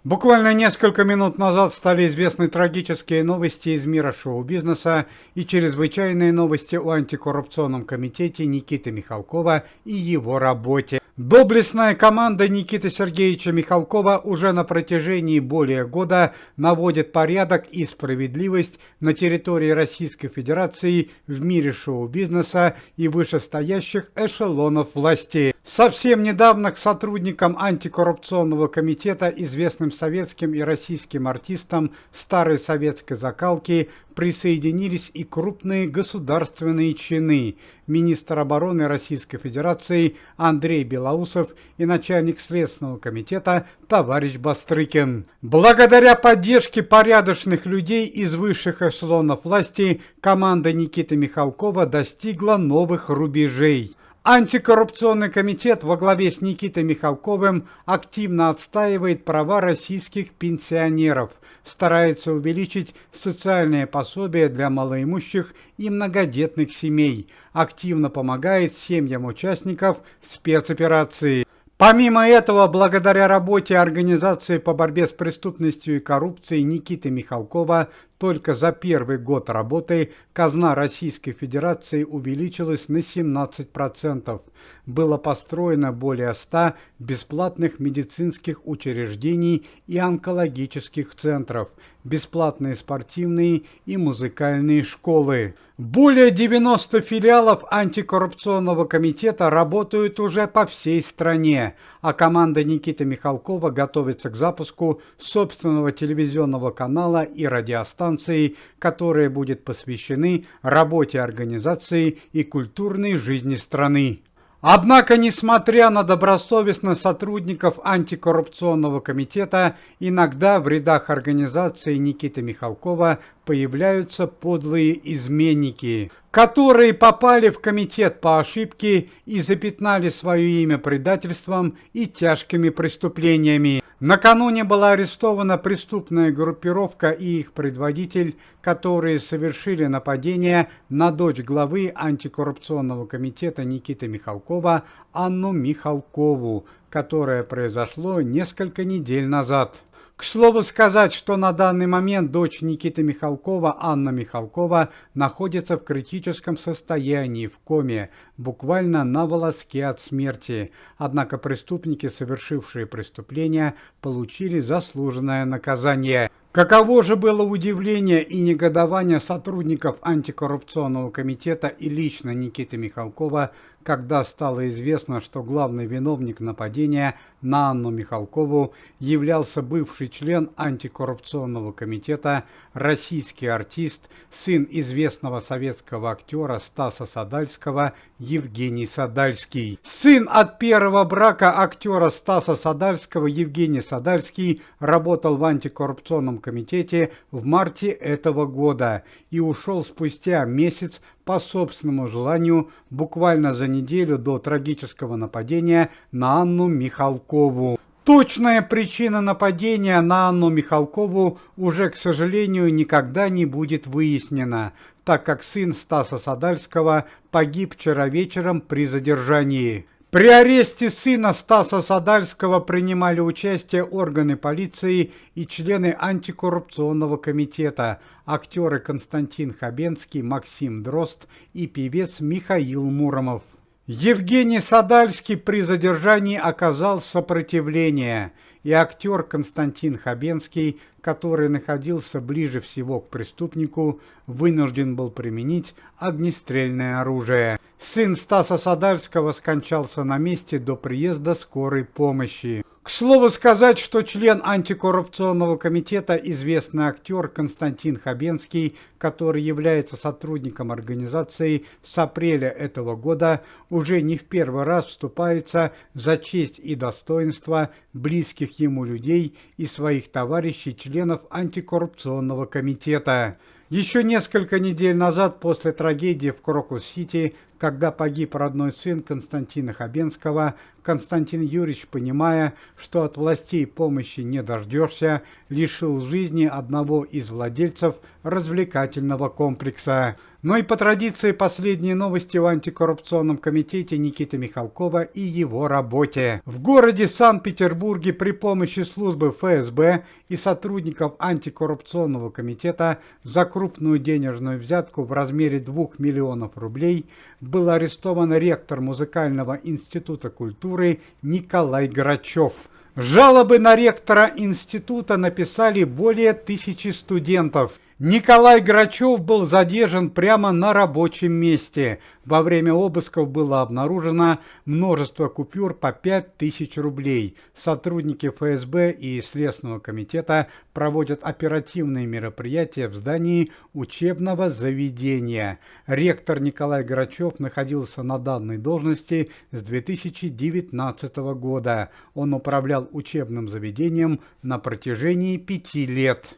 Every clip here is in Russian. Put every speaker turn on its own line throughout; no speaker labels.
Буквально несколько минут назад стали известны трагические новости из мира шоу-бизнеса и чрезвычайные новости о антикоррупционном комитете Никиты Михалкова и его работе. Доблестная команда Никиты Сергеевича Михалкова уже на протяжении более года наводит порядок и справедливость на территории Российской Федерации в мире шоу-бизнеса и вышестоящих эшелонов власти. Совсем недавно к сотрудникам антикоррупционного комитета, известным советским и российским артистам старой советской закалки, присоединились и крупные государственные чины. Министр обороны Российской Федерации Андрей Белоусов и начальник Следственного комитета товарищ Бастрыкин. Благодаря поддержке порядочных людей из высших эшелонов власти команда Никиты Михалкова достигла новых рубежей. Антикоррупционный комитет во главе с Никитой Михалковым активно отстаивает права российских пенсионеров, старается увеличить социальные пособия для малоимущих и многодетных семей, активно помогает семьям участников спецоперации. Помимо этого, благодаря работе Организации по борьбе с преступностью и коррупцией Никиты Михалкова, только за первый год работы казна Российской Федерации увеличилась на 17%. Было построено более 100 бесплатных медицинских учреждений и онкологических центров, бесплатные спортивные и музыкальные школы. Более 90 филиалов антикоррупционного комитета работают уже по всей стране, а команда Никиты Михалкова готовится к запуску собственного телевизионного канала и радиостанции, которые будут посвящены работе организации и культурной жизни страны. Однако, несмотря на добросовестных сотрудников антикоррупционного комитета, иногда в рядах организации Никиты Михалкова появляются подлые изменники, которые попали в комитет по ошибке и запятнали свое имя предательством и тяжкими преступлениями. Накануне была арестована преступная группировка и их предводитель, которые совершили нападение на дочь главы антикоррупционного комитета Никиты Михалкова Анну Михалкову, которое произошло несколько недель назад. К слову сказать, что на данный момент дочь Никиты Михалкова, Анна Михалкова, находится в критическом состоянии, в коме, буквально на волоске от смерти. Однако преступники, совершившие преступления, получили заслуженное наказание. Каково же было удивление и негодование сотрудников антикоррупционного комитета и лично Никиты Михалкова, когда стало известно, что главный виновник нападения на Анну Михалкову являлся бывший член антикоррупционного комитета, российский артист, сын известного советского актера Стаса Садальского Евгений Садальский. Сын от первого брака актера Стаса Садальского Евгений Садальский работал в антикоррупционном комитете в марте этого года и ушел спустя месяц по собственному желанию, буквально за неделю до трагического нападения на Анну Михалкову. Точная причина нападения на Анну Михалкову уже, к сожалению, никогда не будет выяснена, так как сын Стаса Садальского погиб вчера вечером при задержании. При аресте сына Стаса Садальского принимали участие органы полиции и члены антикоррупционного комитета, актеры Константин Хабенский, Максим Дрозд и певец Михаил Муромов. Евгений Садальский при задержании оказал сопротивление, и актер Константин Хабенский, который находился ближе всего к преступнику, вынужден был применить огнестрельное оружие. Сын Стаса Садальского скончался на месте до приезда скорой помощи. К слову сказать, что член антикоррупционного комитета, известный актер Константин Хабенский, который является сотрудником организации с апреля этого года, уже не в первый раз вступается за честь и достоинство близких ему людей и своих товарищей, членов антикоррупционного комитета. Еще несколько недель назад, после трагедии в Крокус-Сити, когда погиб родной сын Константина Хабенского, Константин Юрьевич, понимая, что от властей помощи не дождешься, лишил жизни одного из владельцев развлекательного комплекса. Но и по традиции последние новости в антикоррупционном комитете Никиты Михалкова и его работе. В городе Санкт-Петербурге при помощи службы ФСБ и сотрудников антикоррупционного комитета за крупную денежную взятку в размере 2 миллионов рублей был арестован ректор музыкального института культуры Николай Грачев. Жалобы на ректора института написали более 1000 студентов. Николай Грачев был задержан прямо на рабочем месте. Во время обысков было обнаружено множество купюр по 5000 рублей. Сотрудники ФСБ и Следственного комитета проводят оперативные мероприятия в здании учебного заведения. Ректор Николай Грачев находился на данной должности с 2019 года. Он управлял учебным заведением на протяжении 5 лет.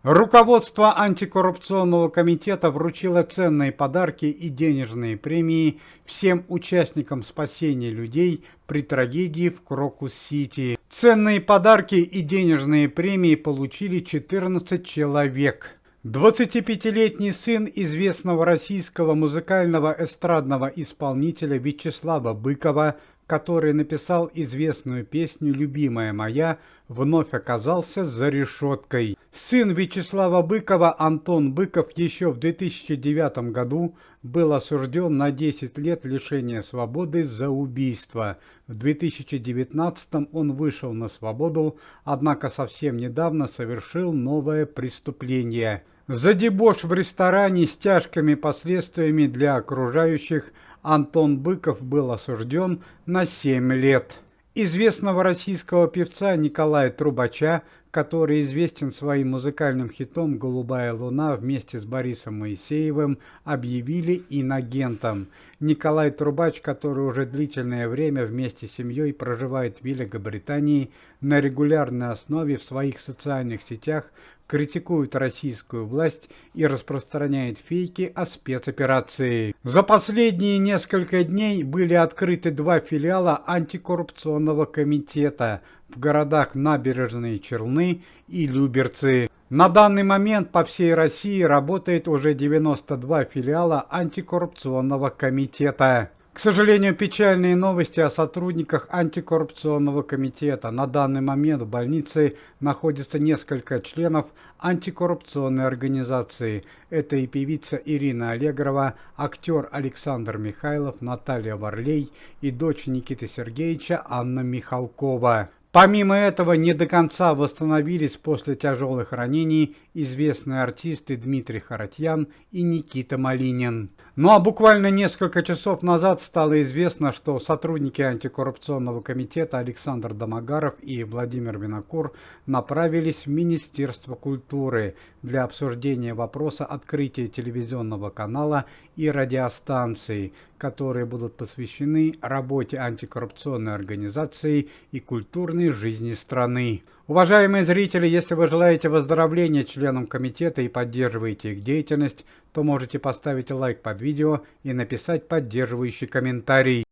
Руководство антикоррупционного комитета вручило ценные подарки и денежные премии всем участникам спасения людей при трагедии в Крокус-Сити. Ценные подарки и денежные премии получили 14 человек. 25-летний сын известного российского музыкального эстрадного исполнителя Вячеслава Быкова, который написал известную песню «Любимая моя», вновь оказался за решеткой. Сын Вячеслава Быкова, Антон Быков, еще в 2009 году был осужден на 10 лет лишения свободы за убийство. В 2019 он вышел на свободу, однако совсем недавно совершил новое преступление. За дебош в ресторане с тяжкими последствиями для окружающих Антон Быков был осужден на 7 лет. Известного российского певца Николая Трубача, который известен своим музыкальным хитом «Голубая луна» вместе с Борисом Моисеевым, объявили инагентом. Николай Трубач, который уже длительное время вместе с семьей проживает в Великобритании, на регулярной основе в своих социальных сетях критикует российскую власть и распространяет фейки о спецоперации. За последние несколько дней были открыты 2 филиала антикоррупционного комитета в городах Набережные Челны и Люберцы. На данный момент по всей России работает уже 92 филиала антикоррупционного комитета. К сожалению, печальные новости о сотрудниках антикоррупционного комитета. На данный момент в больнице находится несколько членов антикоррупционной организации. Это и певица Ирина Аллегрова, актер Александр Михайлов, Наталья Варлей и дочь Никиты Сергеевича Анна Михалкова. Помимо этого, не до конца восстановились после тяжелых ранений известные артисты Дмитрий Харатьян и Никита Малинин. Ну а буквально несколько часов назад стало известно, что сотрудники антикоррупционного комитета Александр Домогаров и Владимир Винокур направились в Министерство культуры для обсуждения вопроса открытия телевизионного канала и радиостанции, которые будут посвящены работе антикоррупционной организации и культурной жизни страны. Уважаемые зрители, если вы желаете выздоровления членам комитета и поддерживаете их деятельность, то можете поставить лайк под видео и написать поддерживающий комментарий.